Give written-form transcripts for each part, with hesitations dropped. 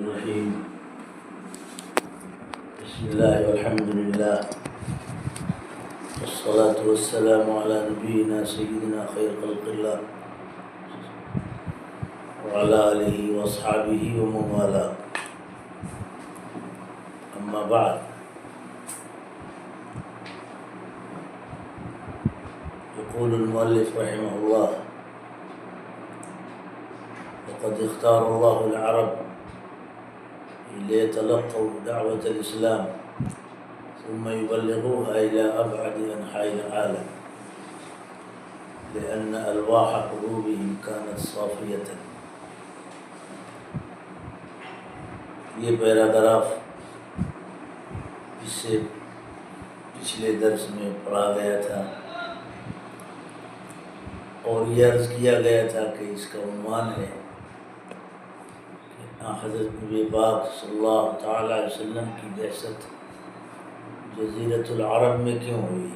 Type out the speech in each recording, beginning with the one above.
الرحیم بسم اللہ والحمد للہ والصلاة والسلام علی نبینا سیدنا خیر خلق اللہ وعلی آلہ واصحابہ ومن والاه اما بعد يقول المؤلف رحمه الله وقد اختار الله العرب ليتلقوا دعوة الإسلام ثم يبلغوها إلى أبعد أنحاء العالم لأن ألواح قلوبهم كانت صافية. یہ پیراگراف اس سے پچھلے درس میں پڑھا گیا تھا اور یہ عرض کیا گیا تھا کہ اس کا عنوان ہے حضرت نبی پاک صلی اللہ تعالیٰ علیہ وسلم کی بعثت جزیرۃ العرب میں کیوں ہوئی.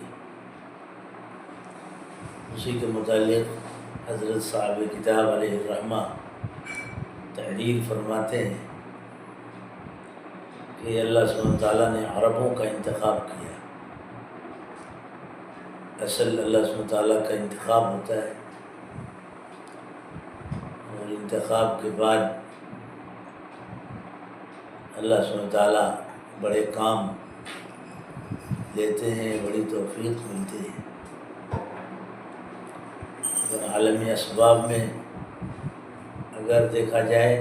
اسی کے متعلق حضرت صاحب کتاب علیہ الرحمہ تحریر فرماتے ہیں کہ اللہ سبحانہ وتعالیٰ نے عربوں کا انتخاب کیا. اصل اللہ سبحانہ وتعالیٰ کا انتخاب ہوتا ہے اور انتخاب کے بعد اللہ سبحانہ وتعالیٰ بڑے کام دیتے ہیں، بڑی توفیق ملتی ہے. اگر عالمی اسباب میں اگر دیکھا جائے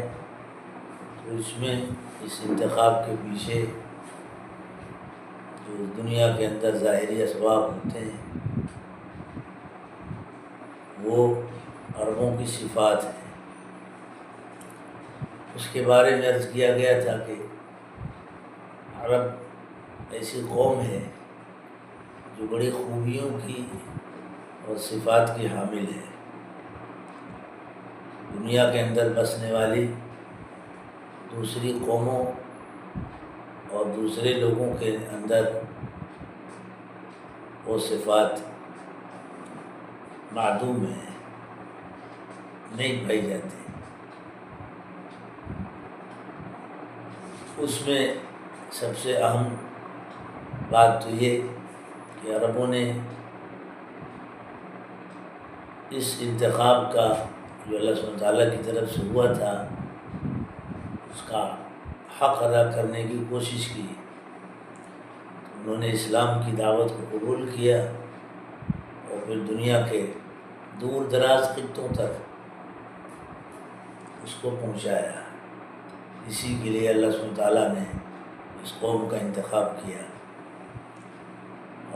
تو اس میں اس انتخاب کے پیچھے جو دنیا کے اندر ظاہری اسباب ہوتے ہیں وہ عربوں کی صفات ہیں. اس کے بارے میں عرض کیا گیا تھا کہ عرب ایسی قوم ہے جو بڑی خوبیوں کی اور صفات کی حامل ہے. دنیا کے اندر بسنے والی دوسری قوموں اور دوسرے لوگوں کے اندر وہ صفات معدوم ہیں، نہیں پائی جاتی. اس میں سب سے اہم بات تو یہ کہ عربوں نے اس انتخاب کا جو اللہ سبحانہ تعالیٰ کی طرف سے ہوا تھا اس کا حق ادا کرنے کی کوشش کی. انہوں نے اسلام کی دعوت کو قبول کیا اور پھر دنیا کے دور دراز خطوں تک اس کو پہنچایا. اسی کے لیے اللہ سبحانہ تعالیٰ نے اس قوم کا انتخاب کیا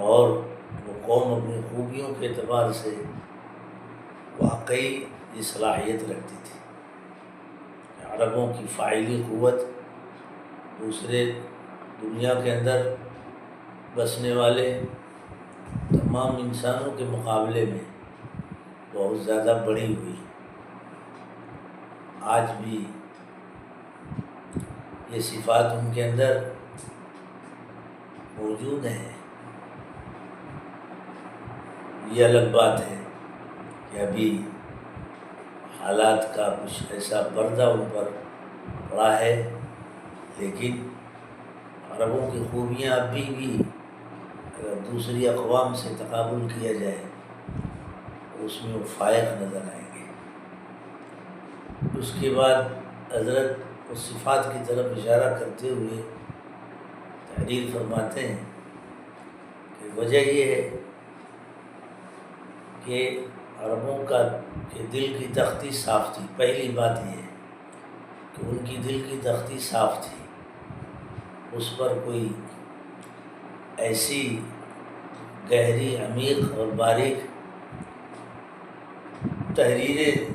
اور وہ قوم اپنی خوبیوں کے اعتبار سے واقعی یہ صلاحیت رکھتی تھی. عربوں کی فاعلی قوت دوسرے دنیا کے اندر بسنے والے تمام انسانوں کے مقابلے میں بہت زیادہ بڑی ہوئی. آج بھی یہ صفات ان کے اندر موجود ہیں. یہ الگ بات ہے کہ ابھی حالات کا کچھ ایسا پردہ ان پر پڑا ہے، لیکن عربوں کی خوبیاں ابھی بھی اگر دوسری اقوام سے تقابل کیا جائے تو اس میں وہ فائق نظر آئیں گے. اس کے بعد حضرت اس صفات کی طرف اشارہ کرتے ہوئے تحریر فرماتے ہیں کہ وجہ یہ ہے کہ عربوں کا کہ دل کی تختی صاف تھی. پہلی بات یہ ہے کہ ان کی دل کی تختی صاف تھی، اس پر کوئی ایسی گہری عمیق اور باریک تحریریں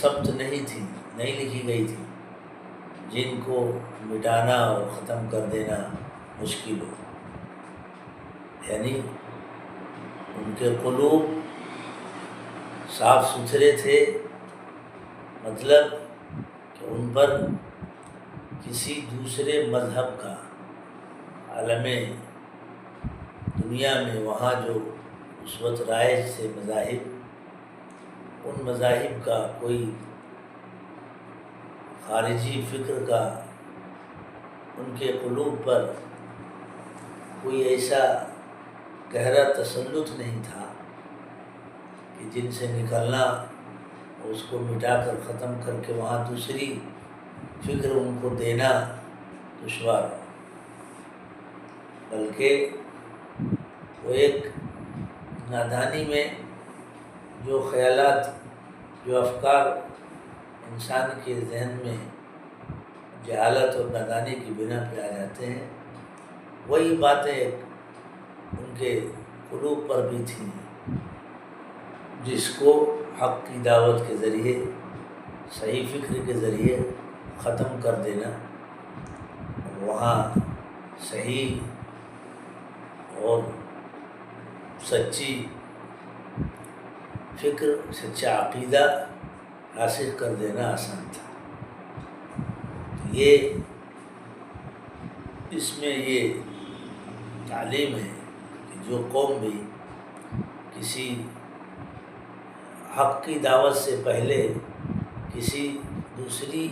ثبت نہیں لکھی گئی تھی جن کو مٹانا اور ختم کر دینا مشکل ہو. یعنی ان کے قلوب صاف ستھرے تھے، مطلب کہ ان پر کسی دوسرے مذہب کا عالم دنیا میں وہاں جو اس وقت رائج تھے مذاہب، ان مذاہب کا کوئی خارجی فکر کا ان کے قلوب پر کوئی ایسا گہرا تسلط نہیں تھا کہ جن سے نکلنا، اس کو مٹا کر ختم کر کے وہاں دوسری فکر ان کو دینا دشوار ہو، بلکہ وہ ایک نادانی میں جو خیالات، جو افکار انسان کے ذہن میں جہالت اور نادانی کی بنا پہ آ جاتے ہیں، وہی باتیں ان کے قلوب پر بھی تھیں، جس کو حق کی دعوت کے ذریعے، صحیح فکر کے ذریعے ختم کر دینا، وہاں صحیح اور سچی فکر، سچا عقیدہ حاصل کر دینا آسان تھا۔ یہ اس میں یہ تعلیم ہے کہ جو قوم بھی کسی حق کی دعوت سے پہلے کسی دوسری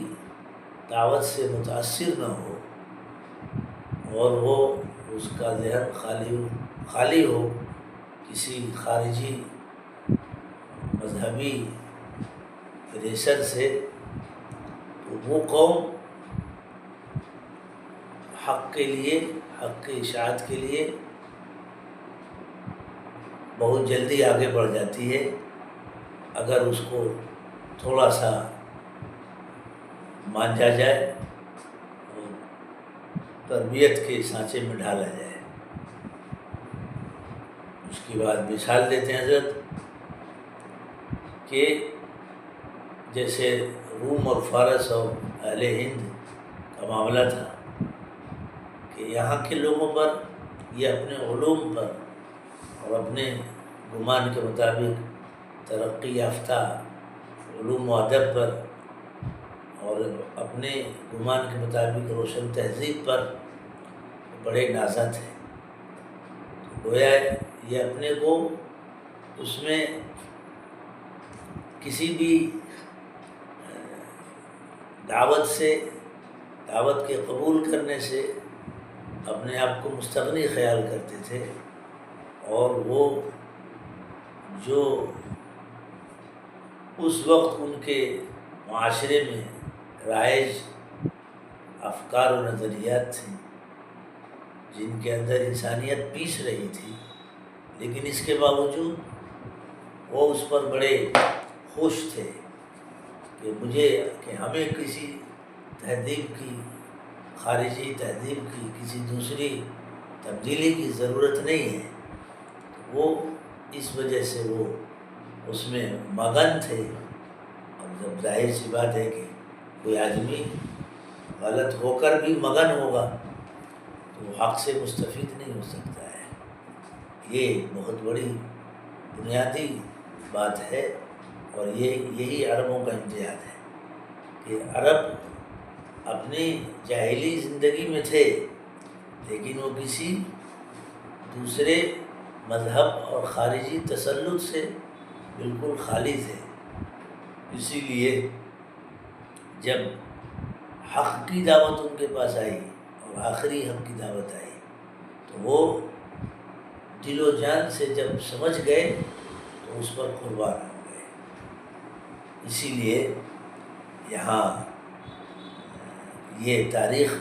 دعوت سے متاثر نہ ہو اور وہ اس کا ذہن خالی ہو کسی خارجی مذہبی پریشر سے، تو وہ قوم حق کے لیے، حق کی اشاعت کے لیے بہت جلدی آگے بڑھ جاتی ہے، اگر اس کو تھوڑا سا مانجا جائے اور تربیت کے سانچے میں ڈھالا جائے۔ اس کی بعد مثال دیتے ہیں حضرت کہ جیسے روم اور فارس اور اہل ہند کا معاملہ تھا کہ یہاں کے لوگوں پر یہ اپنے علوم پر اور اپنے گمان کے مطابق ترقی یافتہ علوم و ادب پر اور اپنے گمان کے مطابق روشن تہذیب پر بڑے نازا تھے۔ گویا یہ اپنے کو اس میں کسی بھی دعوت کے قبول کرنے سے اپنے آپ کو مستغنی خیال کرتے تھے، اور وہ جو اس وقت ان کے معاشرے میں رائج افکار و نظریات تھیں جن کے اندر انسانیت پیس رہی تھی، لیکن اس کے باوجود وہ اس پر بڑے خوش تھے کہ ہمیں کسی تہذیب کی، خارجی تہذیب کی، کسی دوسری تبدیلی کی ضرورت نہیں ہے۔ وہ اس وجہ سے وہ اس میں مگن تھے، اور جب ظاہر سی بات ہے کہ کوئی آدمی غلط ہو کر بھی مگن ہوگا تو وہ حق سے مستفید نہیں ہو سکتا ہے۔ یہ بہت بڑی بنیادی بات ہے، اور یہی عربوں کا امتیاز ہے کہ عرب اپنی جاہلی زندگی میں تھے، لیکن وہ کسی دوسرے مذہب اور خارجی تسلط سے بالکل خالی تھے۔ اسی لیے جب حق کی دعوت ان کے پاس آئی اور آخری حق کی دعوت آئی تو وہ دل و جان سے جب سمجھ گئے تو اس پر قربان ہو گئے۔ اسی لیے یہاں یہ تاریخ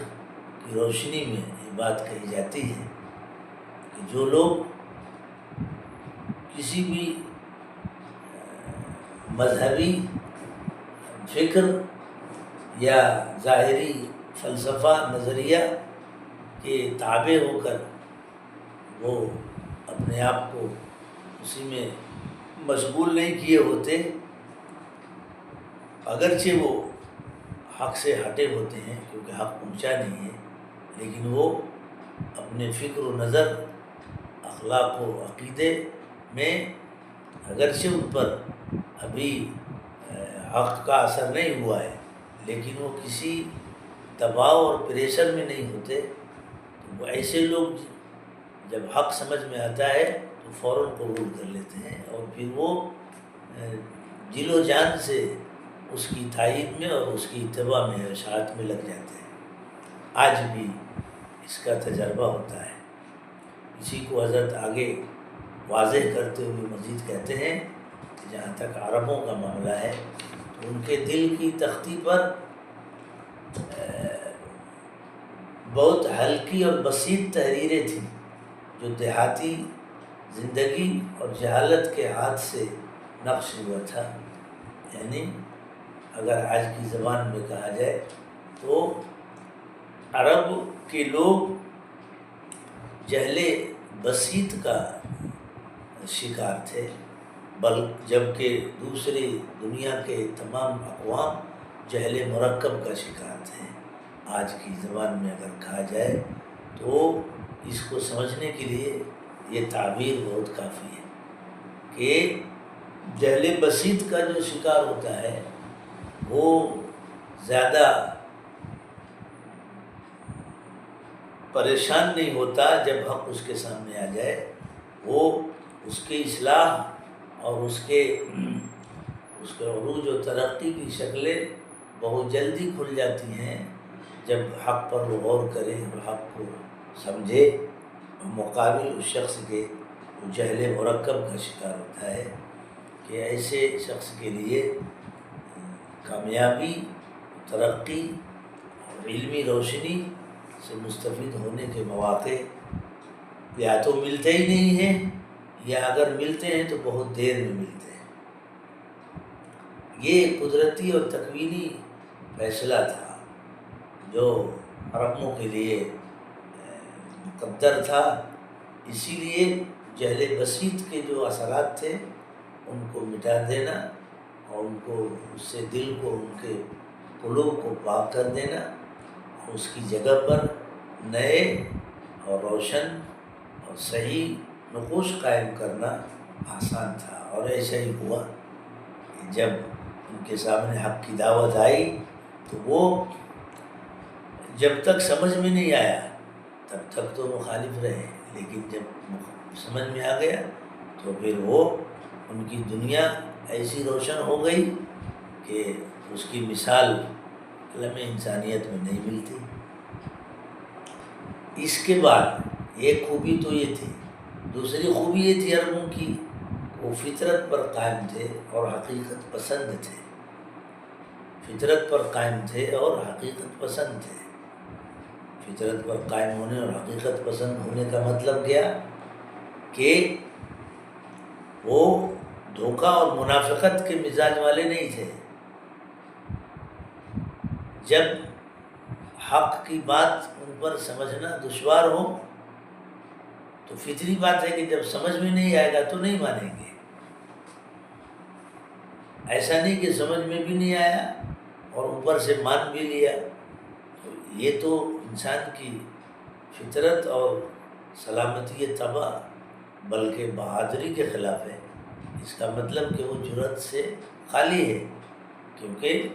کی روشنی میں یہ بات کہی جاتی ہے کہ جو لوگ کسی بھی مذہبی فکر یا ظاہری فلسفہ نظریہ کے تابع ہو کر وہ اپنے آپ کو اسی میں مشغول نہیں کیے ہوتے، اگرچہ وہ حق سے ہٹے ہوتے ہیں کیونکہ حق پہنچا نہیں ہے، لیکن وہ اپنے فکر و نظر، اخلاق و عقیدے میں اگرچہ ان پر ابھی حق کا اثر نہیں ہوا ہے، لیکن وہ کسی دباؤ اور پریشر میں نہیں ہوتے۔ تو وہ ایسے لوگ جب حق سمجھ میں آتا ہے تو فوراً قبول کر لیتے ہیں، اور پھر وہ دل و جان سے اس کی تائید میں اور اس کی اتباع میں اشاعت میں لگ جاتے ہیں۔ آج بھی اس کا تجربہ ہوتا ہے۔ اسی کو حضرت آگے واضح کرتے ہوئے مزید کہتے ہیں کہ جہاں تک عربوں کا معاملہ ہے تو ان کے دل کی تختی پر بہت ہلکی اور بسیط تحریریں تھیں جو دیہاتی زندگی اور جہالت کے ہاتھ سے نقش ہوا تھا۔ یعنی اگر آج کی زبان میں کہا جائے تو عرب کے لوگ جہل بسیط کا شکار تھے، جبکہ دوسرے دنیا کے تمام اقوام جہل مرکب کا شکار تھے۔ آج کی زبان میں اگر کہا جائے تو اس کو سمجھنے کے لیے یہ تعبیر بہت کافی ہے کہ جہل بسیط کا جو شکار ہوتا ہے وہ زیادہ پریشان نہیں ہوتا جب حق اس کے سامنے آ جائے، وہ اس کی اصلاح اور اس کے عروج و ترقی کی شکلیں بہت جلدی کھل جاتی ہیں جب حق پر وہ غور کرے اور حق کو سمجھے۔ مقابل اس شخص کے وہ جہل مرکب کا شکار ہوتا ہے کہ ایسے شخص کے لیے کامیابی، ترقی اور علمی روشنی سے مستفید ہونے کے مواقع یا تو ملتے ہی نہیں ہیں یا اگر ملتے ہیں تو بہت دیر میں ملتے ہیں۔ یہ قدرتی اور تکوینی فیصلہ تھا جو عربوں کے لیے مقدر تھا۔ اسی لیے جہل بسیط کے جو اثرات تھے ان کو مٹا دینا اور ان کو اس سے دل کو، ان کے قلوب کو پاک کر دینا اور اس کی جگہ پر نئے اور روشن اور صحیح نقوش قائم کرنا آسان تھا۔ اور ایسا ہی ہوا کہ جب ان کے سامنے حق کی دعوت آئی تو وہ جب تک سمجھ میں نہیں آیا تب تک تو مخالف رہے، لیکن جب سمجھ میں آ گیا تو پھر وہ ان کی دنیا ایسی روشن ہو گئی کہ اس کی مثال عالم انسانیت میں نہیں ملتی۔ اس کے بعد ایک خوبی تو یہ تھی، دوسری خوبی یہ تھی عربوں کی، وہ فطرت پر قائم تھے اور حقیقت پسند تھے۔ فطرت پر قائم تھے اور حقیقت پسند تھے۔ فطرت پر قائم ہونے اور حقیقت پسند ہونے کا مطلب کیا کہ وہ دھوکہ اور منافقت کے مزاج والے نہیں تھے۔ جب حق کی بات ان پر سمجھنا دشوار ہو تو فطری بات ہے کہ جب سمجھ میں نہیں آئے گا تو نہیں مانیں گے۔ ایسا نہیں کہ سمجھ میں بھی نہیں آیا اور اوپر سے مان بھی لیا، تو یہ تو انسان کی فطرت اور سلامتی طبع بلکہ بہادری کے خلاف ہے۔ اس کا مطلب کہ وہ جرأت سے خالی ہے، کیونکہ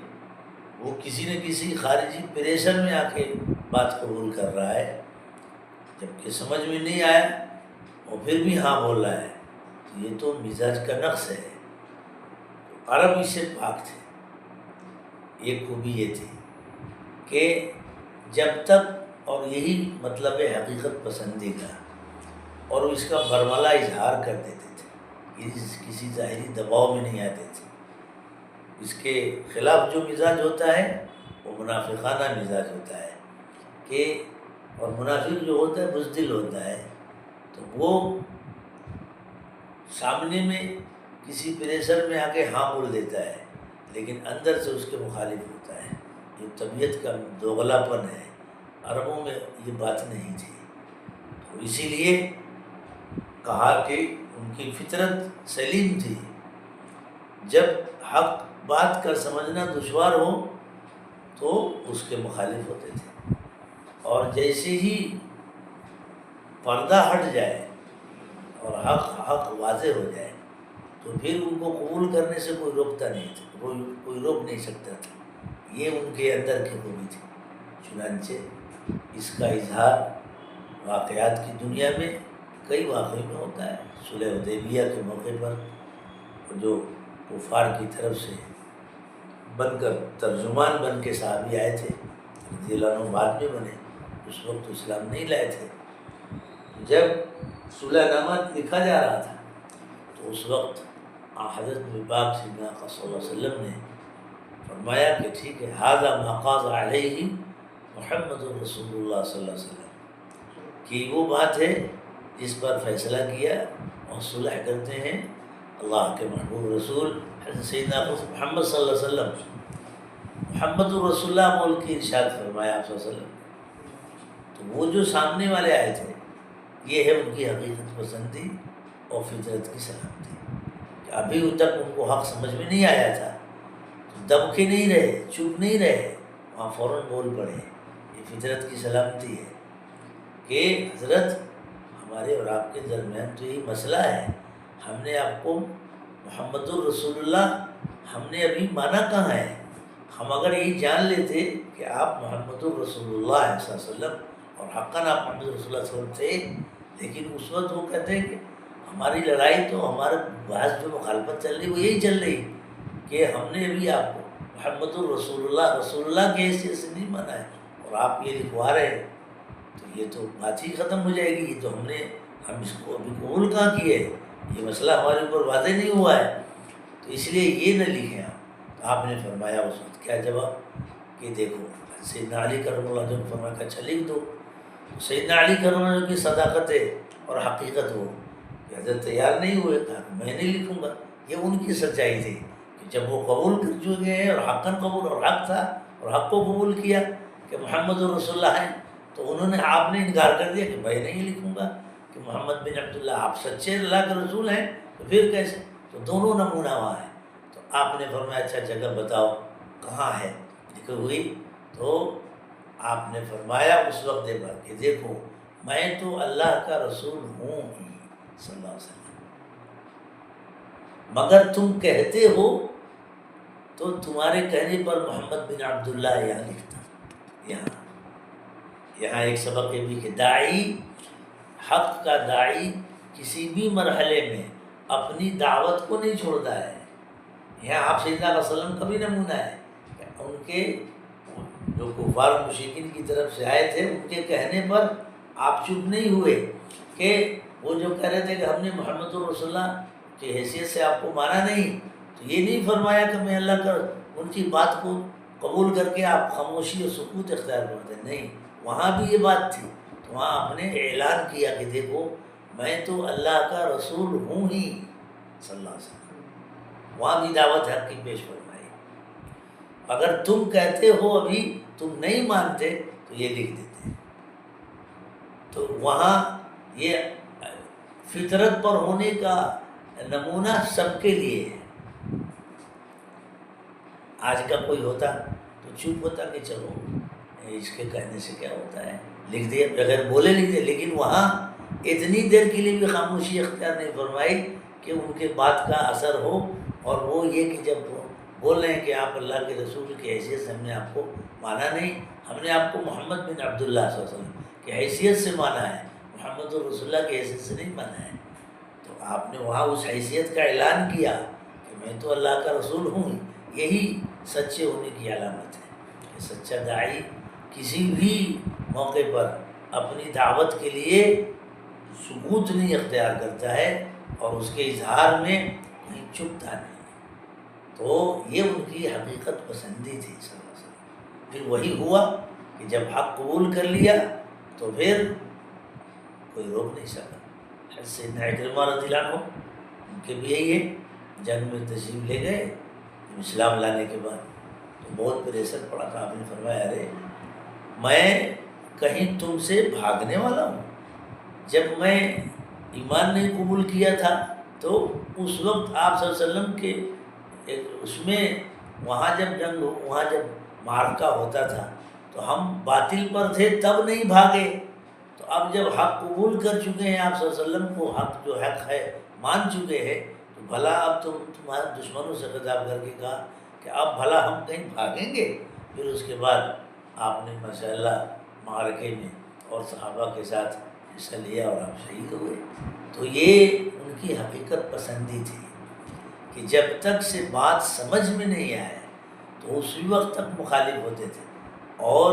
وہ کسی نہ کسی خارجی پریشر میں آ کے بات قبول کر رہا ہے۔ جبکہ سمجھ میں نہیں آیا اور پھر بھی ہاں بول رہا ہے، تو یہ تو مزاج کا نقص ہے۔ عرب اس سے پاک تھے۔ ایک خوبی یہ تھی کہ جب تک، اور یہی مطلب ہے حقیقت پسندی کا، اور اس کا برملا اظہار کر دیتے تھے، کسی ظاہری دباؤ میں نہیں آتے تھے۔ اس کے خلاف جو مزاج ہوتا ہے وہ منافقانہ مزاج ہوتا ہے کہ، اور منافق جو ہوتا ہے بزدل ہوتا ہے، تو وہ سامنے میں کسی پریشر میں آ کے ہاں بول دیتا ہے لیکن اندر سے اس کے مخالف ہوتا ہے۔ یہ طبیعت کا دوغلا پن ہے، عربوں میں یہ بات نہیں تھی۔ تو اسی لیے کہا کہ ان کی فطرت سلیم تھی، جب حق بات کا سمجھنا دشوار ہو تو اس کے مخالف ہوتے تھے، اور جیسے ہی پردہ ہٹ جائے اور حق واضح ہو جائے تو پھر ان کو قبول کرنے سے کوئی روکتا نہیں تھا، کوئی روک نہیں سکتا تھا۔ یہ ان کے اندر کی خوبی تھی۔ چنانچہ اس کا اظہار واقعات کی دنیا میں کئی واقعوں میں ہوتا ہے۔ صلح حدیبیہ کے موقع پر جو کفار کی طرف سے بن کر ترجمان بن کے صحابی آئے تھے رضی اللہ عنہ، بعد میں بنے، اس وقت اسلام نہیں لائے تھے۔ جب صلح نامہ لکھا جا رہا تھا تو اس وقت حضرت نبی پاک سیدنا آقا صلی اللہ علیہ وسلم نے فرمایا کہ ٹھیک ہے، ھذا ما قاض علیہ محمد رسول اللہ صلی اللہ علیہ وسلم، کہ وہ بات ہے جس پر فیصلہ کیا اور صلح کرتے ہیں اللہ کے محبوب رسول حضرت سیدنا محمد صلی اللہ علیہ وسلم۔ محمد الرسول اللہ بول کے ارشاد فرمایا آپ صلی اللہ علیہ وسلم۔ تو وہ جو سامنے والے آئے تھے، یہ ہے ان کی حقیقت پسندی اور فطرت کی سلامتی، کہ ابھی تک ان کو حق سمجھ میں نہیں آیا تھا، دب کے نہیں رہے، چپ نہیں رہے، وہاں فوراً بول پڑے۔ یہ فطرت کی سلامتی ہے کہ حضرت ہمارے اور آپ کے درمیان تو یہی مسئلہ ہے، ہم نے آپ کو محمد الرسول اللہ ہم نے ابھی مانا کہاں ہے؟ ہم اگر یہ جان لیتے کہ آپ محمد الرسول اللہ صلی اللہ علیہ وسلم اور حقاً آپ محمد الرسول اللہ صلی اللہ علیہ وسلم تھے، لیکن اس وقت وہ کہتے ہیں کہ ہماری لڑائی تو ہمارے بعض جو مخالفت چل رہی وہ یہی چل رہی کہ ہم نے ابھی آپ کو محمد الرسول اللہ رسول اللہ کے حیثیت سے نہیں مانا ہے اور آپ یہ لکھوا رہے ہیں، تو یہ تو بات ہی ختم ہو جائے گی۔ یہ تو ہم اس کو ابھی قبول کہاں کیے، یہ مسئلہ ہمارے اوپر واضح نہیں ہوا ہے، تو اس لیے یہ نہ لکھیں آپ۔ تو آپ نے فرمایا اس وقت کیا جواب کہ دیکھو سیدنا علی کرم اللہ جو فرمایا کہ اچھا لکھ دو۔ تو سیدنا علی کرم اللہ کی صداقت ہے اور حقیقت ہو کہ حضرت تیار نہیں ہوئے، کہا کہ میں نہیں لکھوں گا۔ یہ ان کی سچائی تھی کہ جب وہ قبول کر چکے ہیں اور حقاً قبول اور حق تھا اور حق کو قبول کیا کہ محمد الرسول اللہ ہیں، تو انہوں نے آپ نے انکار کر دیا کہ میں نہیں لکھوں گا کہ محمد بن عبداللہ آپ سچے اللہ کے رسول ہیں، تو پھر کیسے؟ تو دونوں نمونہ وہاں ہے۔ تو آپ نے فرمایا اچھا جگہ بتاؤ کہاں ہے لکھی ہوئی؟ تو آپ نے فرمایا اس وقت کہ دیکھو میں تو اللہ کا رسول ہوں ہی صلی اللہ علیہ وسلم، مگر تم کہتے ہو تو تمہارے کہنے پر محمد بن عبداللہ یہاں لکھتا۔ یہاں ایک سبق یہ بھی کہ داعی، حق کا داعی کسی بھی مرحلے میں اپنی دعوت کو نہیں چھوڑتا ہے۔ یہاں آپ سیدنا علیہ وسلم کا بھی نمونہ ہے کہ ان کے جو کفار مشرکین کی طرف سے آئے تھے ان کے کہنے پر آپ چپ نہیں ہوئے، کہ وہ جو کہہ رہے تھے کہ ہم نے محمد الرسول اللہ کی حیثیت سے آپ کو مانا نہیں، تو یہ نہیں فرمایا کہ میں اللہ کا ان کی بات کو قبول کر کے آپ خاموشی اور سکوت اختیار کرتے، نہیں، وہاں بھی یہ بات تھی۔ تو وہاں آپ نے اعلان کیا کہ دیکھو میں تو اللہ کا رسول ہوں ہی صلی اللہ علیہ وسلم، وہاں بھی دعوت حق کی پیش فرمائی۔ اگر تم کہتے ہو ابھی تم نہیں مانتے تو یہ لکھ دیتے۔ تو وہاں یہ فطرت پر ہونے کا نمونہ سب کے لیے ہے۔ آج کا کوئی ہوتا تو چپ ہوتا کہ چلو اس کے کہنے سے کیا ہوتا ہے، لکھ دیا بغیر بولے لکھ دیا، لیکن وہاں اتنی دیر کے لیے بھی خاموشی اختیار نہیں فرمائی کہ ان کے بات کا اثر ہو، اور وہ یہ کہ جب بول رہے ہیں کہ آپ اللہ کے رسول کی حیثیت سے ہم نے آپ کو مانا نہیں، ہم نے آپ کو محمد بن عبداللہ صلی اللہ علیہ وسلم کی حیثیت سے مانا ہے، محمد الرسول اللہ کی حیثیت سے نہیں مانا ہے۔ تو آپ نے وہاں اس حیثیت کا اعلان کیا کہ میں تو اللہ کا رسول ہوں، یہی سچے ہونے کی علامت ہے کہ سچا داعی کسی بھی موقع پر اپنی دعوت کے لیے سکوت نہیں اختیار کرتا ہے اور اس کے اظہار میں کہیں چپتا نہیں۔ تو یہ ان کی حقیقت پسندی تھی صلی اللہ علیہ وسلم۔ پھر وہی ہوا کہ جب حق قبول کر لیا تو پھر کوئی روک نہیں سکا۔ سیدنا اکرمہ رضی اللہ عنہ ان کے بھی یہی ہے، جنگ میں تشریف لے گئے اسلام لانے کے بعد، تو بہت پریشر پڑا تھا۔ آپ نے فرمایا ارے میں کہیں تم سے بھاگنے والا ہوں؟ جب میں ایمان نہیں قبول کیا تھا تو اس وقت آپ صلی اللہ علیہ وسلم کے اس میں وہاں جب جنگ وہاں جب معرکہ ہوتا تھا تو ہم باطل پر تھے تب نہیں بھاگے، تو اب جب حق قبول کر چکے ہیں آپ صلی اللہ علیہ وسلم کو، حق جو حق ہے مان چکے ہیں، تو بھلا اب تمہارے دشمنوں سے خطاب کر کے کہا کہ اب بھلا ہم کہیں بھاگیں گے؟ پھر اس کے بعد آپ نے ماشاءاللہ معرکے میں اور صحابہ کے ساتھ حصہ لیا اور آپ شہید ہوئے۔ تو یہ ان کی حقیقت پسندی تھی کہ جب تک سے بات سمجھ میں نہیں آئے تو اسی وقت تک مخالف ہوتے تھے، اور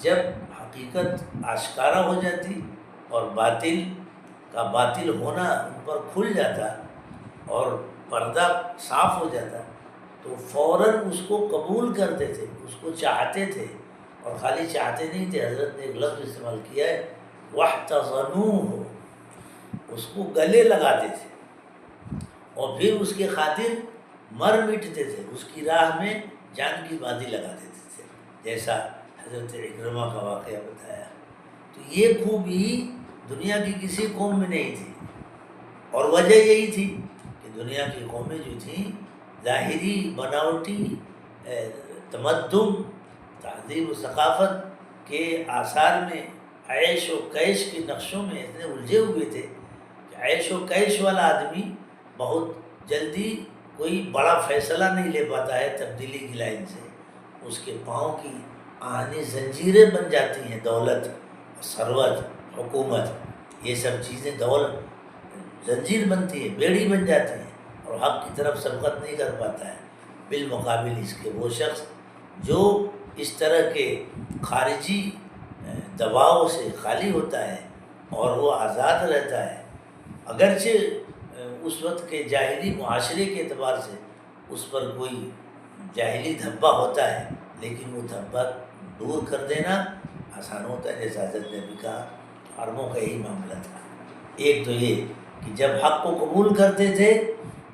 جب حقیقت آشکارا ہو جاتی اور باطل کا باطل ہونا ان پر کھل جاتا اور پردہ صاف ہو جاتا تو فوراً اس کو قبول کرتے تھے، اس کو چاہتے تھے، اور خالی چاہتے نہیں تھے، حضرت نے ایک لفظ استعمال کیا ہے وَاحْتَضَنُوهُ، اس کو گلے لگاتے تھے اور پھر اس کے خاطر مر مٹتے تھے، اس کی راہ میں جان کی بازی لگا دیتے تھے، جیسا حضرت اکرمہ کا واقعہ بتایا۔ تو یہ خوبی دنیا کی کسی قوم میں نہیں تھی، اور وجہ یہی تھی کہ دنیا کی قومیں جو تھیں ظاہری بناوٹی تمدن، تہذیب و ثقافت کے آثار میں عیش و کیش کے نقشوں میں اتنے الجھے ہوئے تھے کہ عیش و کیش والا آدمی بہت جلدی کوئی بڑا فیصلہ نہیں لے پاتا ہے تبدیلی کی لائن سے، اس کے پاؤں کی آہنی زنجیریں بن جاتی ہیں، دولت، ثروت، حکومت، یہ سب چیزیں دولت زنجیر بنتی ہے، بیڑی بن جاتی ہیں، اور حق کی طرف سبقت نہیں کر پاتا ہے۔ بالمقابل اس کے وہ شخص جو اس طرح کے خارجی دباؤ سے خالی ہوتا ہے اور وہ آزاد رہتا ہے، اگرچہ اس وقت کے جاہلی معاشرے کے اعتبار سے اس پر کوئی جاہلی دھبا ہوتا ہے، لیکن وہ دھبا دور کر دینا آسان ہوتا ہے، جیسا حضرت نے بھی کہا۔ عربوں کا یہی معاملہ تھا، ایک تو یہ کہ جب حق کو قبول کرتے تھے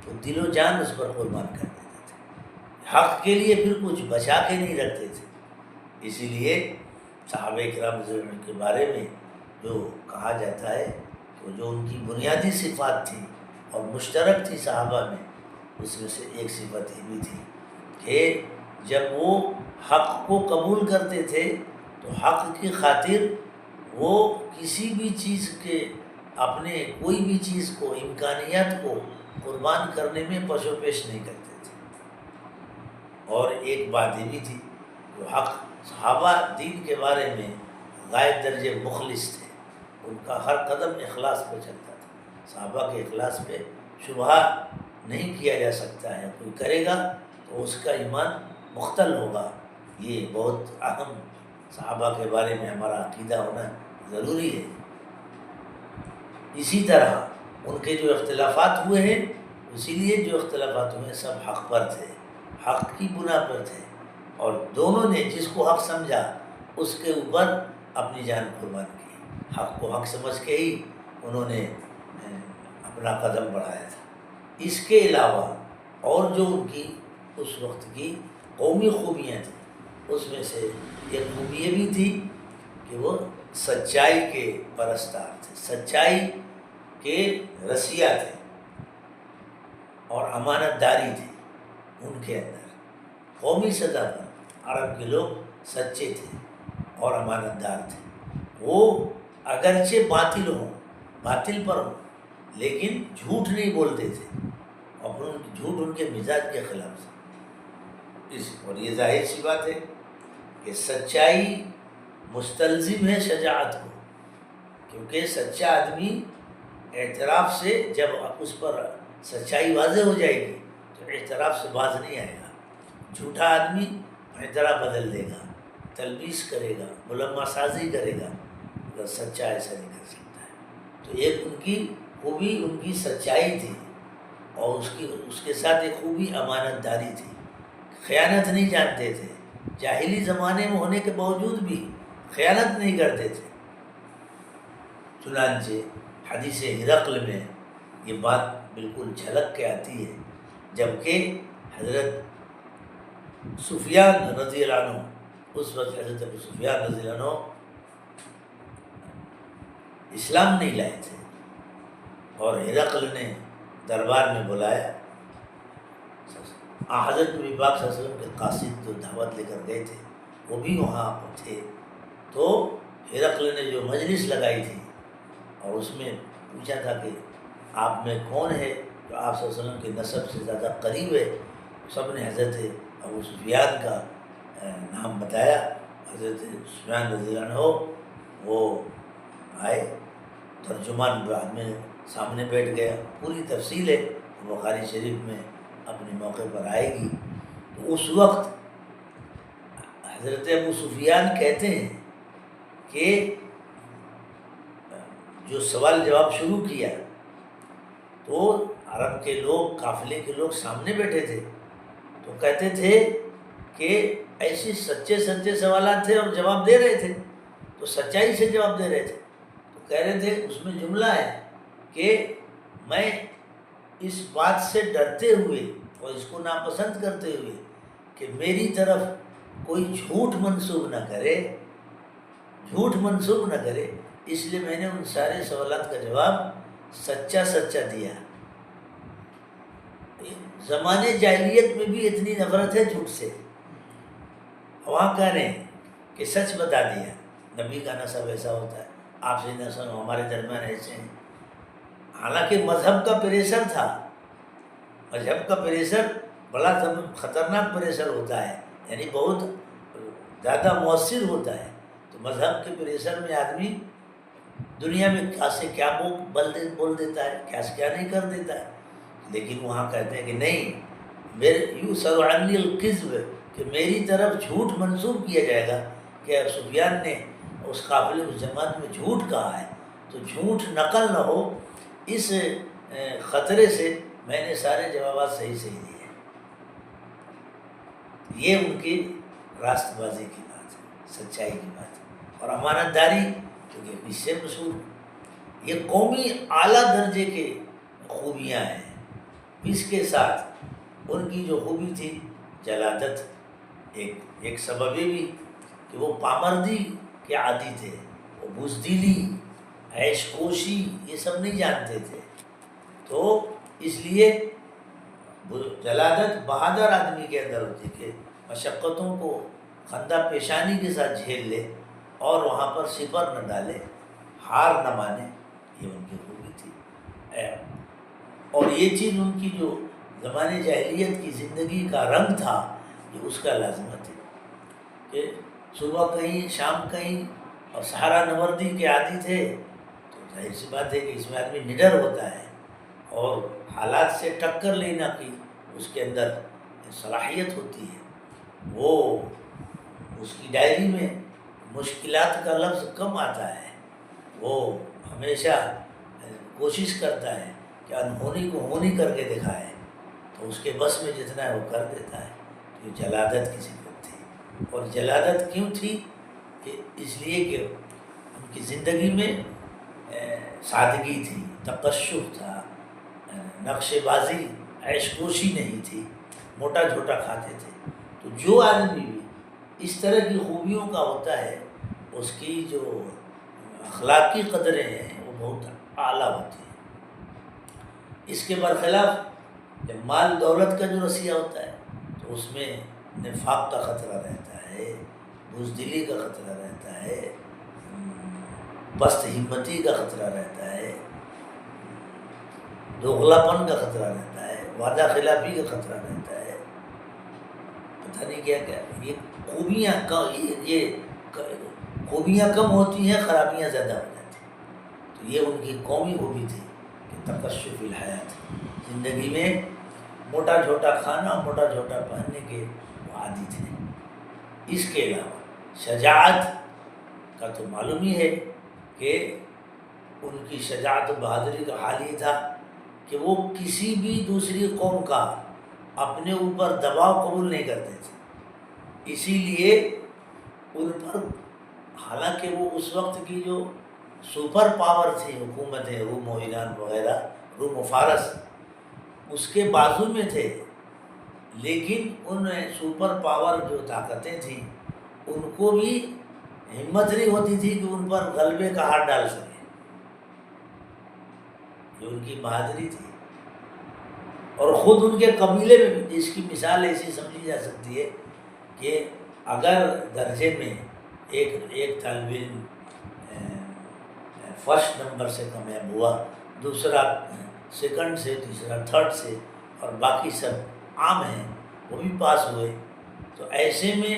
تو دل و جان اس پر قربان کر دیتے تھے، حق کے لیے پھر کچھ بچا کے نہیں رکھتے تھے۔ اسی لیے صحابہ کرام رضی اللہ عنہ کے بارے میں جو کہا جاتا ہے کہ جو ان کی بنیادی صفات تھی اور مشترک تھی صحابہ میں، اس میں سے ایک صفت یہ بھی تھی کہ جب وہ حق کو قبول کرتے تھے تو حق کی خاطر وہ کسی بھی چیز کے اپنے کوئی بھی چیز کو، امکانیات کو قربان کرنے میں پش و پیش نہیں کرتے تھے۔ اور ایک بات یہ بھی تھی کہ حق صحابہ دین کے بارے میں غائب درجے مخلص تھے، ان کا ہر قدم اخلاص پہ چلتا تھا، صحابہ کے اخلاص پہ شبہ نہیں کیا جا سکتا ہے، کوئی کرے گا تو اس کا ایمان مختل ہوگا۔ یہ بہت اہم صحابہ کے بارے میں ہمارا عقیدہ ہونا ضروری ہے۔ اسی طرح ان کے جو اختلافات ہوئے ہیں، اسی لیے جو اختلافات ہوئے ہیں سب حق پر تھے، حق کی بنا پر تھے، اور دونوں نے جس کو حق سمجھا اس کے اوپر اپنی جان قربان کی، حق کو حق سمجھ کے ہی انہوں نے اپنا قدم بڑھایا تھا۔ اس کے علاوہ اور جو ان کی اس وقت کی قومی خوبیاں تھیں، اس میں سے ایک خوبی یہ بھی تھی کہ وہ سچائی کے پرستار تھے، سچائی کے رسیا تھے، اور امانت داری تھی ان کے اندر۔ قومی سطح پر عرب کے لوگ سچے تھے اور امانت دار تھے، وہ اگرچہ باطل ہوں، باطل پر ہوں، لیکن جھوٹ نہیں بولتے تھے، اور جھوٹ ان کے مزاج کے خلاف تھا۔ اور یہ ظاہر سی بات ہے کہ سچائی مستلزم ہے شجاعت کو، کیونکہ سچا آدمی اعتراف سے جب اس پر سچائی واضح ہو جائے گی تو اعتراف سے باز نہیں آئے گا۔ جھوٹا آدمی اعتراف بدل دے گا، تلبیس کرے گا، ملمہ سازی کرے گا، مگر سچا ایسا نہیں کر سکتا ہے۔ تو ایک ان کی خوبی ان کی سچائی تھی، اور اس کے ساتھ ایک خوبی امانت داری تھی، خیانت نہیں جانتے تھے، جاہلی زمانے میں ہونے کے باوجود بھی خیانت نہیں کرتے تھے۔ چنانچہ حدیث ہرقل میں یہ بات بالکل جھلک کے آتی ہے، جبکہ حضرت سفیان رضی اللہ عنہ، اس وقت حضرت ابو سفیان رضی اللہ عنہ اسلام نہیں لائے تھے، اور ہرقل نے دربار میں بلایا، حضرت نبی پاک صلی اللہ علیہ وسلم کے قاصد جو دعوت لے کر گئے تھے وہ بھی وہاں تھے، تو ہرقل نے جو مجلس لگائی تھی اور اس میں پوچھا تھا کہ آپ میں کون ہے جو آپ صلی اللہ علیہ وسلم کے نسب سے زیادہ قریب ہے، سب نے حضرت ابو سفیان کا نام بتایا۔ حضرت سفیان رضی اللہ عنہ وہ آئے، ترجمان بعد میں سامنے بیٹھ گیا، پوری تفصیل ہے بخاری شریف میں اپنے موقع پر آئے گی۔ تو اس وقت حضرت ابو سفیان کہتے ہیں کہ جو سوال جواب شروع کیا تو عرب کے لوگ، قافلے کے لوگ سامنے بیٹھے تھے، تو کہتے تھے کہ ایسے سچے سچے سوالات تھے اور جواب دے رہے تھے، تو سچائی سے جواب دے رہے تھے، تو کہہ رہے تھے، اس میں جملہ ہے کہ میں اس بات سے ڈرتے ہوئے اور اس کو ناپسند کرتے ہوئے کہ میری طرف کوئی جھوٹ منسوب نہ کرے، اس لیے میں نے ان سارے سوالات کا جواب سچا دیا۔ زمانے جاہلیت میں بھی اتنی نفرت ہے جھوٹ سے، وہاں کہہ رہے ہیں کہ سچ بتا دیا، نبی کا نسب ایسا ہوتا ہے، آپ سے نسل ہمارے درمیان ایسے ہیں۔ حالانکہ مذہب کا پریشر تھا، مذہب کا پریشر بڑا خطرناک پریشر ہوتا ہے، یعنی بہت زیادہ مؤثر ہوتا ہے۔ تو مذہب کے پریشر میں آدمی دنیا میں کیا سے کیا بول دیتا ہے، کیا سے کیا نہیں کر دیتا ہے، لیکن وہاں کہتے ہیں کہ نہیں، میرے یوسر عنی الکذب، کہ میری طرف جھوٹ منسوب کیا جائے گا کہ سفیان نے اس قافلے اس جماعت میں جھوٹ کہا ہے، تو جھوٹ نقل نہ ہو، اس خطرے سے میں نے سارے جوابات صحیح دیے۔ یہ ان کی راست بازی کی بات ہے، سچائی کی بات ہے، اور امانت داری تو یہ اس سے مشہور۔ یہ قومی اعلیٰ درجے کے خوبیاں ہیں۔ اس کے ساتھ ان کی جو خوبی تھی جلادت، ایک سبب یہ بھی کہ وہ پامردی کے عادی تھے، وہ بزدلی، عیش کوشی یہ سب نہیں جانتے تھے، تو اس لیے جلادت بہادر آدمی کے اندر ہوتی کہ مشقتوں کو خندہ پیشانی کے ساتھ جھیل لے اور وہاں پر سپر نہ ڈالے، ہار نہ مانے، یہ ان کی خوبی تھی۔ اور یہ چیز ان کی جو زمانے جاہلیت کی زندگی کا رنگ تھا، یہ اس کا لازمت ہے کہ صبح کہیں شام کہیں، اور سہارا نوردی کے عادی تھے، تو ظاہر سی بات ہے کہ اس میں آدمی نڈر ہوتا ہے، اور حالات سے ٹکر لینا کی اس کے اندر صلاحیت ہوتی ہے۔ وہ اس کی ڈائری میں مشکلات کا لفظ کم آتا ہے، وہ ہمیشہ کوشش کرتا ہے کہ انہونی کو ہونی کر کے دکھائے، تو اس کے بس میں جتنا ہے وہ کر دیتا ہے۔ یہ جلادت کی صفت تھی، اور جلادت کیوں تھی کہ اس لیے کہ ان کی زندگی میں سادگی تھی، تقشف تھا، نقش بازی، عیش کوشی نہیں تھی، موٹا جھوٹا کھاتے تھے۔ تو جو آدمی بھی اس طرح کی خوبیوں کا ہوتا ہے، اس کی جو اخلاقی قدریں ہیں وہ بہت اعلیٰ ہوتی ہیں۔ اس کے برخلاف جب مال دولت کا جو رسیہ ہوتا ہے تو اس میں نفاق کا خطرہ رہتا ہے، بزدلی کا خطرہ رہتا ہے، پست ہمتی کا خطرہ رہتا ہے، دوغلاپن کا خطرہ رہتا ہے، وعدہ خلافی کا خطرہ رہتا ہے، پتہ نہیں کیا کیا۔ یہ خوبیاں کم ہوتی ہیں، خرابیاں زیادہ ہو جاتی ہیں۔ تو یہ ان کی قومی خوبی تھی کہ تقشف الحیات، زندگی میں موٹا جھوٹا کھانا، موٹا جھوٹا پہننے کے وہ عادی تھے۔ اس کے علاوہ شجاعت کا تو معلوم ہی ہے کہ ان کی شجاعت و بہادری کا حال یہ تھا کہ وہ کسی بھی دوسری قوم کا اپنے اوپر دباؤ قبول نہیں کرتے تھے۔ اسی لیے ان پر، حالانکہ وہ اس وقت کی جو سپر پاور تھی حکومتیں، روم و ایران وغیرہ، روم و فارس، اس کے بازو میں تھے، لیکن ان سپر پاور جو طاقتیں تھیں ان کو بھی ہمت نہیں ہوتی تھی کہ ان پر غلبے کا ہاتھ ڈال سکیں۔ یہ ان کی بہادری تھی۔ اور خود ان کے قبیلے میں بھی، اس کی مثال ایسی سمجھی جا سکتی ہے کہ اگر درجے میں ایک طالب علم فرسٹ نمبر سے کامیاب ہوا، دوسرا سیکنڈ سے، تیسرا تھرڈ سے، اور باقی سب عام ہیں وہ بھی پاس ہوئے، تو ایسے میں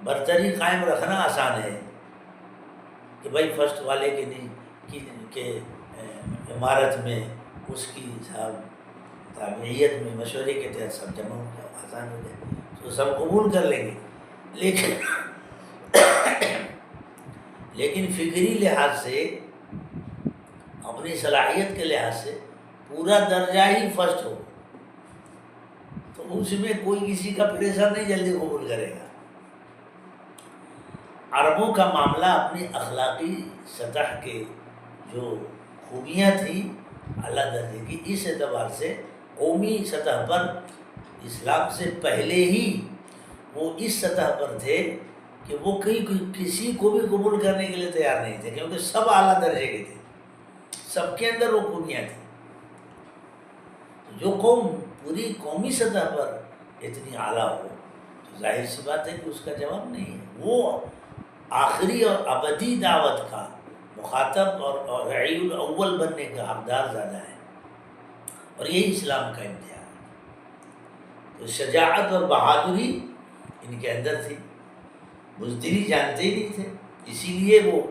برتری قائم رکھنا آسان ہے کہ بھائی فرسٹ والے کے نہیں کہ عمارت میں اس کی تابعیت میں مشورے کے تحت سب جمع ہو گیا، آسان ہو گیا۔ تو سب قبول کر لیں گے، لیکن فکری لحاظ سے، اپنی صلاحیت کے لحاظ سے پورا درجہ ہی فرسٹ ہو تو اس میں کوئی کسی کا پریشر نہیں جلدی قبول کرے گا۔ عربوں کا معاملہ اپنی اخلاقی سطح کے جو خوبیاں تھیں اعلیٰ درجے کی، اس اعتبار سے قومی سطح پر اسلام سے پہلے ہی وہ اس سطح پر تھے کہ وہ کسی کو بھی قبول کرنے کے لیے تیار نہیں تھے، کیونکہ سب اعلیٰ درجے کے تھے، سب کے اندر وہ خوبیاں تھیں۔ جو قوم پوری قومی سطح پر اتنی اعلیٰ ہو تو ظاہر سی بات ہے کہ اس کا جواب نہیں ہے۔ وہ آخری اور ابدی دعوت کا مخاطب اور رعیل الاول بننے کا حقدار زیادہ ہے، اور یہی اسلام کا امتحان ہے۔ تو شجاعت اور بہادری ان کے اندر تھی، بزدلی جانتے ہی نہیں تھے، اسی لیے وہ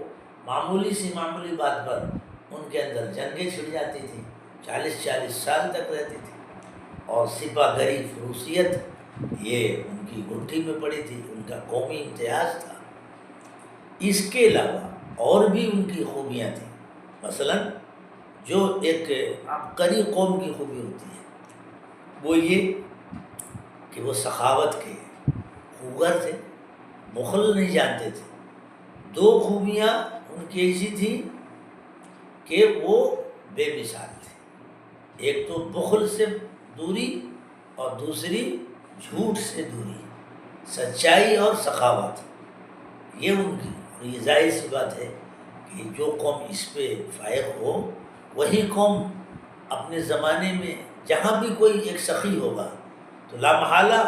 معمولی بات پر ان کے اندر جنگیں چھڑ جاتی تھیں، 40 سال تک رہتی تھی، اور سپہ گری فروسیت یہ ان کی گھٹی میں پڑی تھی، ان کا قومی امتیاز تھا۔ اس کے علاوہ اور بھی ان کی خوبیاں تھیں، مثلا جو ایک عبقری قوم کی خوبی ہوتی ہے وہ یہ کہ وہ سخاوت کے خوگر تھے، بخل نہیں جانتے تھے۔ دو خوبیاں ان کی ایسی تھیں کہ وہ بے مثال تھے، ایک تو بخل سے دوری اور دوسری جھوٹ سے دوری، سچائی اور سخاوت، یہ ان کی۔ اور یہ ظاہر سی بات ہے کہ جو قوم اس پہ فائق ہو وہی قوم اپنے زمانے میں جہاں بھی کوئی ایک سخی ہوگا تو لامحالہ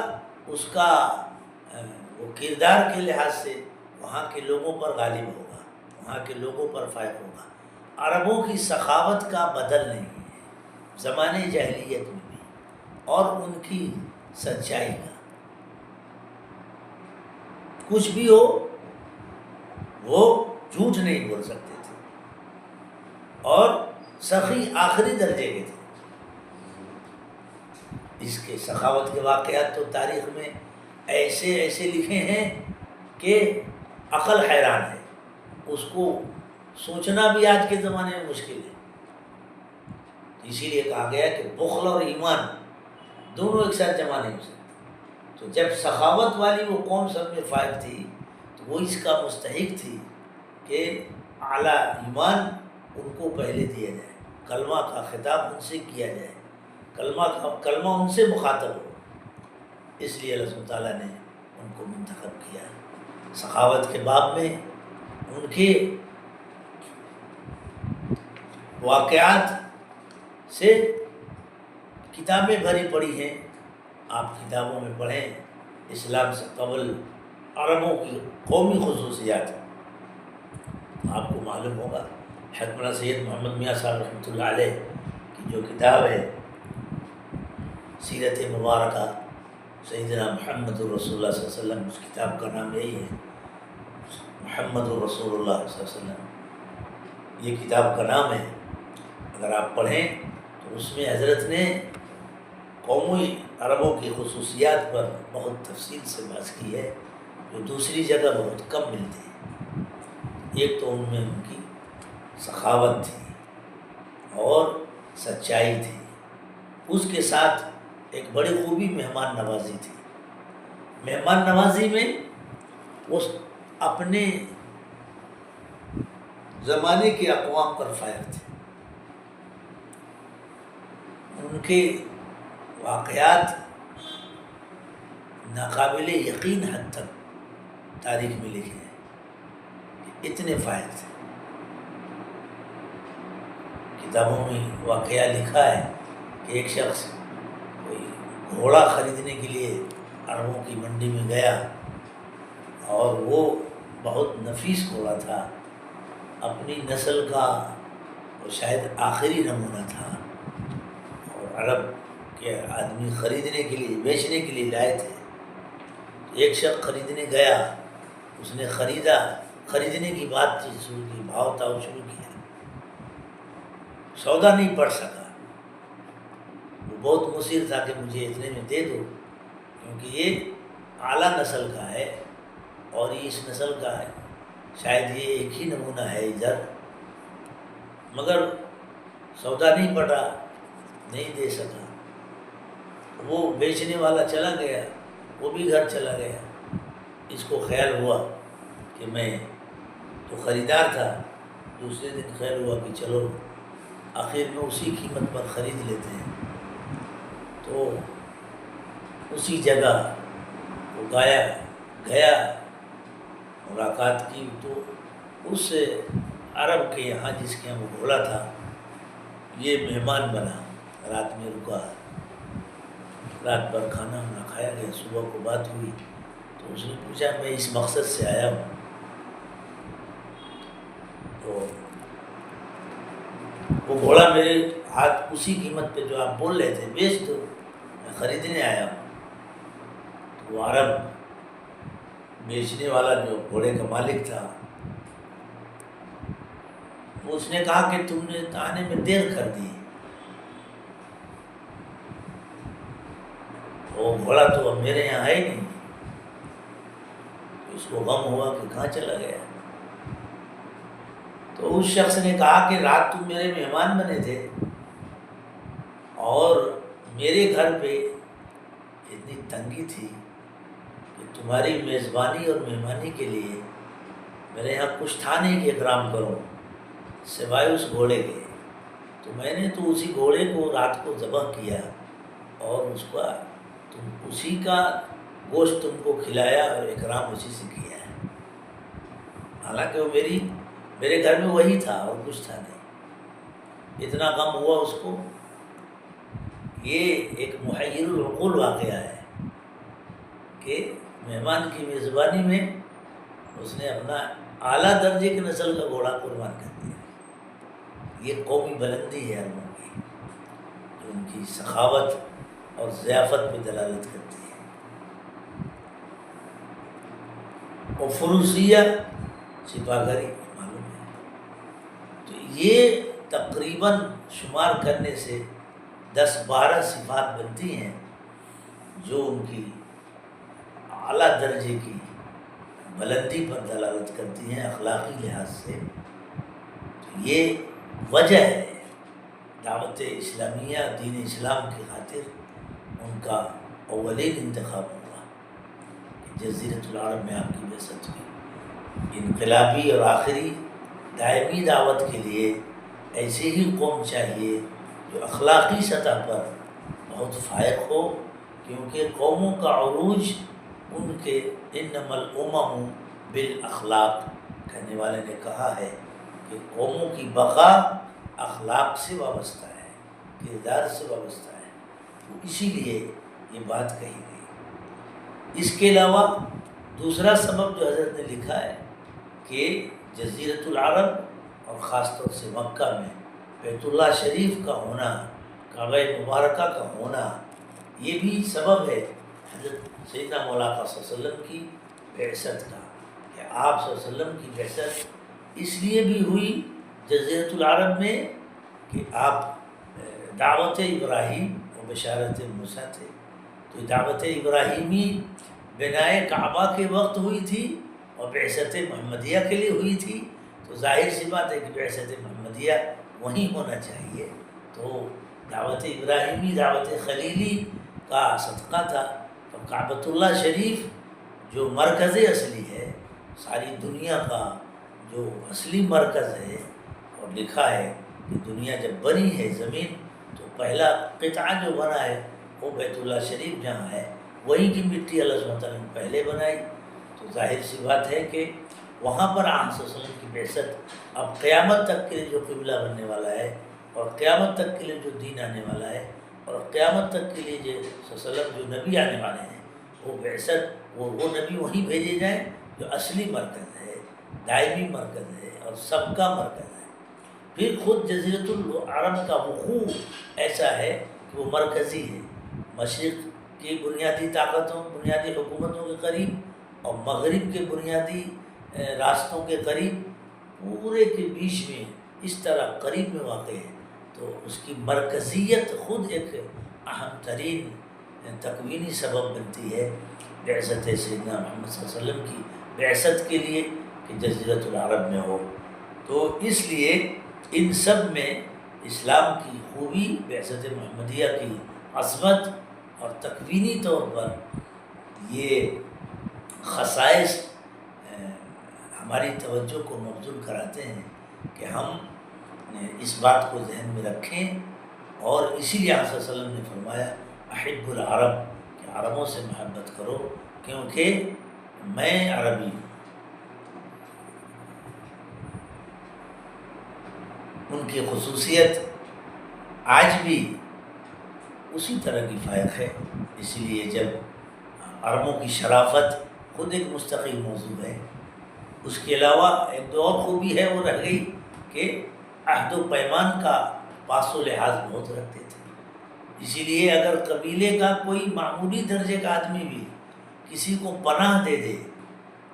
اس کا وہ کردار کے لحاظ سے وہاں کے لوگوں پر غالب ہوگا، وہاں کے لوگوں پر فائق ہوگا۔ عربوں کی سخاوت کا بدل نہیں ہے زمانے جاہلیت میں بھی، اور ان کی سچائی کا، کچھ بھی ہو وہ جھوٹ نہیں بول سکتے تھے، اور سخی آخری درجے کے تھے۔ اس کے سخاوت کے واقعات تو تاریخ میں ایسے لکھے ہیں کہ عقل حیران ہے، اس کو سوچنا بھی آج کے زمانے میں مشکل ہے۔ اسی لیے کہا گیا کہ بخل اور ایمان دونوں ایک ساتھ جمع نہیں ہو سکتے۔ تو جب سخاوت والی وہ قوم سب میں فائق تھی تو وہ اس کا مستحق تھی کہ اعلیٰ ایمان ان کو پہلے دیا جائے، کلمہ کا خطاب ان سے کیا جائے، کلمہ ان سے مخاطب ہو، اس لیے اللہ تعالیٰ نے ان کو منتخب کیا۔ سخاوت کے باب میں ان کے واقعات سے کتابیں بھری پڑی ہیں، آپ کتابوں میں پڑھیں۔ اسلام سے قبل عربوں کی قومی خصوصیات آپ کو معلوم ہوگا۔ حکمراں سید محمد میاں صاحب رحمۃ اللہ علیہ کی جو کتاب ہے سیرت مبارکہ سیدنا محمد الرسول اللہ صلی اللہ علیہ وسلم، اس کتاب کا نام یہی ہے، محمد الرسول اللہ صلی اللہ علیہ وسلم، یہ کتاب کا نام ہے۔ اگر آپ پڑھیں تو اس میں حضرت نے قومی عربوں کی خصوصیات پر بہت تفصیل سے بحث کی ہے، جو دوسری جگہ بہت کم ملتی ہے۔ ایک تو ان میں ان کی سخاوت تھی اور سچائی تھی، اس کے ساتھ ایک بڑی خوبی مہمان نوازی تھی۔ مہمان نوازی میں وہ اپنے زمانے کے اقوام پر فائق تھے، ان کے واقعات ناقابل یقین حد تک تاریخ میں لکھے ہیں کہ اتنے فائق تھے۔ کتابوں میں واقعہ لکھا ہے کہ ایک شخص کوئی گھوڑا خریدنے کے لیے عربوں کی منڈی میں گیا، اور وہ بہت نفیس گھوڑا تھا، اپنی نسل کا وہ شاید آخری نمونہ تھا، اور عرب کے آدمی خریدنے کے لیے بیچنے کے لیے لائے تھے۔ ایک شخص خریدنے گیا، اس نے خریدنے کی بات چیت شروع کی، بھاؤ تاؤ شروع کیا، سودا نہیں پڑ سکا۔ وہ بہت مصر تھا کہ مجھے اتنے میں دے دو، کیونکہ یہ اعلیٰ نسل کا ہے، اور اس نسل کا ہے شاید یہ ایک ہی نمونہ ہے ادھر، مگر سودا نہیں پڑا، نہیں دے سکا، وہ بیچنے والا چلا گیا، وہ بھی گھر چلا گیا۔ اس کو خیال ہوا کہ میں تو خریدار تھا، دوسرے دن خیال ہوا کہ چلو آخر میں اسی قیمت پر خرید لیتے ہیں، تو اسی جگہ وہ گیا ملاقات کی، تو اس عرب کے یہاں جس کے یہاں وہ گھوڑا تھا یہ مہمان بنا، رات میں رکا، رات بھر کھانا وانا کھایا گیا، صبح کو بات ہوئی تو اس نے پوچھا میں اس مقصد سے آیا ہوں، تو وہ گھوڑا میرے ہاتھ اسی قیمت پہ جو آپ بول رہے تھے بیچ دو، میں خریدنے آیا ہوں۔ تو وہ عرب بیچنے والا جو گھوڑے کا مالک تھا، اس نے کہا کہ تم نے آنے میں دیر کر دی، وہ گھوڑا تو اب میرے یہاں ہے ہی نہیں۔ اس کو غم ہوا کہ کہاں چلا گیا۔ تو اس شخص نے کہا کہ رات تم میرے مہمان بنے تھے اور میرے گھر پہ اتنی تنگی تھی کہ تمہاری میزبانی اور مہمانی کے لیے میرے یہاں کچھ تھا نہیں کہ اکرام کروں سوائے اس گھوڑے کے، تو میں نے تو اسی گھوڑے کو رات کو ذبح کیا اور اس کا اسی کا گوشت تم کو کھلایا اور اکرام اسی سے کیا ہے، حالانکہ وہ میرے گھر میں وہی تھا اور کچھ تھا نہیں۔ اتنا غم ہوا اس کو۔ یہ ایک محیر العقول واقعہ ہے کہ مہمان کی میزبانی میں اس نے اپنا اعلیٰ درجے کی نسل کا گھوڑا قربان کر دیا۔ یہ قومی بلندی ہے عربوں کی، جو ان کی سخاوت اور ضیافت میں دلالت کرتی ہے۔ اور فروسیہ سپاہگری معلوم ہے، تو یہ تقریباً شمار کرنے سے 10-12 صفات بنتی ہیں جو ان کی اعلیٰ درجے کی بلندی پر دلالت کرتی ہیں اخلاقی لحاظ سے۔ تو یہ وجہ ہے دعوت اسلامیہ، دین اسلام کی خاطر ان کا اولین انتخاب ہوا کہ جزیرۃ العرب میں آپ کی بعثت ہوئی۔ انقلابی اور آخری دائمی دعوت کے لیے ایسی ہی قوم چاہیے جو اخلاقی سطح پر بہت فائق ہو، کیونکہ قوموں کا عروج ان کے انما الامم بالاخلاق کہنے والے نے کہا ہے کہ قوموں کی بقا اخلاق سے وابستہ ہے، کردار سے وابستہ ہے، تو اسی لیے یہ بات کہی گئی۔ اس کے علاوہ دوسرا سبب جو حضرت نے لکھا ہے کہ جزیرۃ العرب اور خاص طور سے مکہ میں بیت اللہ شریف کا ہونا، کعبہ مبارکہ کا ہونا، یہ بھی سبب ہے حضرت سیدنا مولا آقا صلی اللہ علیہ وسلم کی بعثت کا، کہ آپ صلی اللہ علیہ وسلم کی بعثت اس لیے بھی ہوئی جزیرۃ العرب میں کہ آپ دعوت ابراہیم و بشارت موسیٰ تھے، تو دعوت ابراہیمی بنائے کعبہ کے وقت ہوئی تھی اور بعثت محمدیہ کے لیے ہوئی تھی، تو ظاہر سی بات ہے کہ بعثت محمدیہ وہیں ہونا چاہیے۔ تو دعوت ابراہیمی، دعوت خلیلی کا صدقہ تھا، تو کعبۃ اللہ شریف جو مرکز اصلی ہے، ساری دنیا کا جو اصلی مرکز ہے، اور لکھا ہے کہ دنیا جب بنی ہے زمین تو پہلا قطعہ جو بنا ہے وہ بیت اللہ شریف جہاں ہے، وہی کی مٹی اللہ سبحانہ وتعالیٰ نے پہلے بنائی، تو ظاہر سی بات ہے کہ وہاں پر آپ صلی اللہ علیہ وسلم کی بعثت اب قیامت تک کے لیے جو قبلہ بننے والا ہے، اور قیامت تک کے لیے جو دین آنے والا ہے، اور قیامت تک کے لیے جو صلی اللہ علیہ وسلم جو نبی آنے والے ہیں، وہ بعثت وہ نبی وہیں بھیجے جائیں جو اصلی مرکز ہے، دائمی مرکز ہے اور سب کا مرکز ہے۔ پھر خود جزیرۃ العرب کا وقوع ایسا ہے کہ وہ مرکزی ہے، مشرق کی بنیادی طاقتوں، بنیادی حکومتوں کے قریب اور مغرب کے بنیادی راستوں کے قریب، پورے کے بیچ میں اس طرح قریب میں واقع ہے، تو اس کی مرکزیت خود ایک اہم ترین تکوینی سبب بنتی ہے بعثت سیدنا محمد صلی اللہ علیہ وسلم کی بعثت کے لیے کہ جزیرۃ العرب میں ہو. تو اس لیے ان سب میں اسلام کی خوبی، بعثت محمدیہ کی عظمت اور تکوینی طور پر یہ خصائص ہماری توجہ کو مبذول کراتے ہیں کہ ہم اس بات کو ذہن میں رکھیں. اور اسی لیے آپ صلی اللہ علیہ وسلم نے فرمایا احب العرب، کہ عربوں سے محبت کرو کیونکہ میں عربی ہوں. ان کی خصوصیت آج بھی اسی طرح کی فائق ہے. اسی لیے جب عربوں کی شرافت خود ایک مستقل موضوع ہے. اس کے علاوہ ایک دو اور خوبی ہے، وہ رہ گئی کہ عہد و پیمان کا پاس و لحاظ بہت رکھتے تھے. اسی لیے اگر قبیلے کا کوئی معمولی درجے کا آدمی بھی کسی کو پناہ دے دے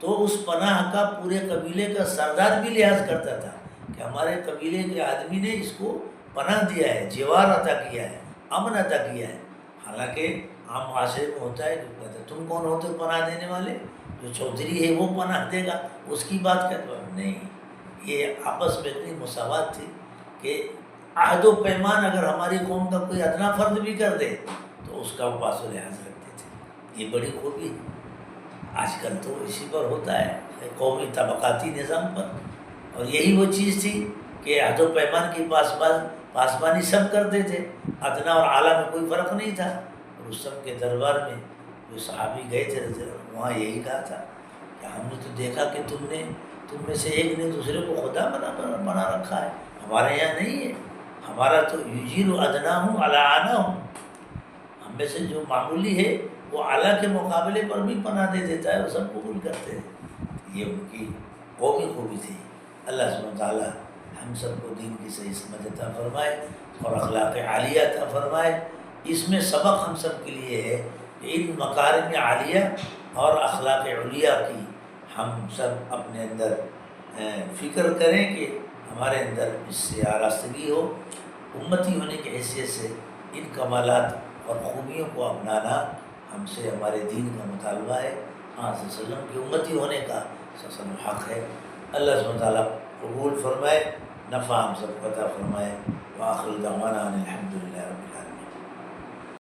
تو اس پناہ کا پورے قبیلے کا سردار بھی لحاظ کرتا تھا کہ ہمارے قبیلے کے آدمی نے اس کو پناہ دیا ہے، جیوار عطا کیا ہے، امن عطا کیا ہے. حالانکہ عام معاشرے میں ہوتا ہے کہ کہتے تم کون ہوتے ہو پناہ دینے والے، جو چودھری ہے وہ پناہ دے گا، اس کی بات کرتے ہو. نہیں، یہ آپس میں اتنی مساوات تھی کہ عہد و پیمان اگر ہماری قوم کا کوئی ادنا فرد بھی کر دے تو اس کا وہ پاس و لحاظ رکھتے تھے. یہ بڑی خوبی ہے. آج کل تو اسی پر ہوتا ہے، قومی طبقاتی نظام پر. اور یہی وہ چیز تھی کہ عہد و پیمان کی پاسبانی سب کرتے تھے، ادنا اور اعلیٰ میں کوئی فرق نہیں تھا. رستم کے دربار میں جو صحابی گئے تھے وہاں یہی کہا تھا کہ ہم نے تو دیکھا کہ تم میں سے ایک نے دوسرے کو خدا بنا رکھا ہے، ہمارے یہاں نہیں ہے. ہمارا تو یجیر ادنا ہوں اعلیٰ ہوں، ہم میں سے جو معمولی ہے وہ اعلیٰ کے مقابلے پر بھی پناہ دے دیتا ہے، وہ سب قبول کرتے ہیں. یہ ان کی قومی خوبی تھی. اللہ سبحانہ وتعالیٰ ہم سب کو دین کی صحیح سمجھ عطا فرمائے اور اخلاق عالیہ عطا فرمائے. اس میں سبق ہم سب کے لیے ہے کہ ان مکارم عالیہ اور اخلاق علیہ کی ہم سب اپنے اندر فکر کریں کہ ہمارے اندر اس سے آراستگی ہو. امتی ہونے کی حیثیت سے ان کمالات اور خوبیوں کو اپنانا ہم سے ہمارے دین کا مطالبہ ہے. آپ صلی اللہ علیہ وسلم کی امتی ہونے کا سسن حق ہے. اللہ سبحانہ تعالیٰ قبول فرمائے، نفع ہم سب کو عطا فرمائے. وآخر دعوانا ان الحمد للہ رب العالمین.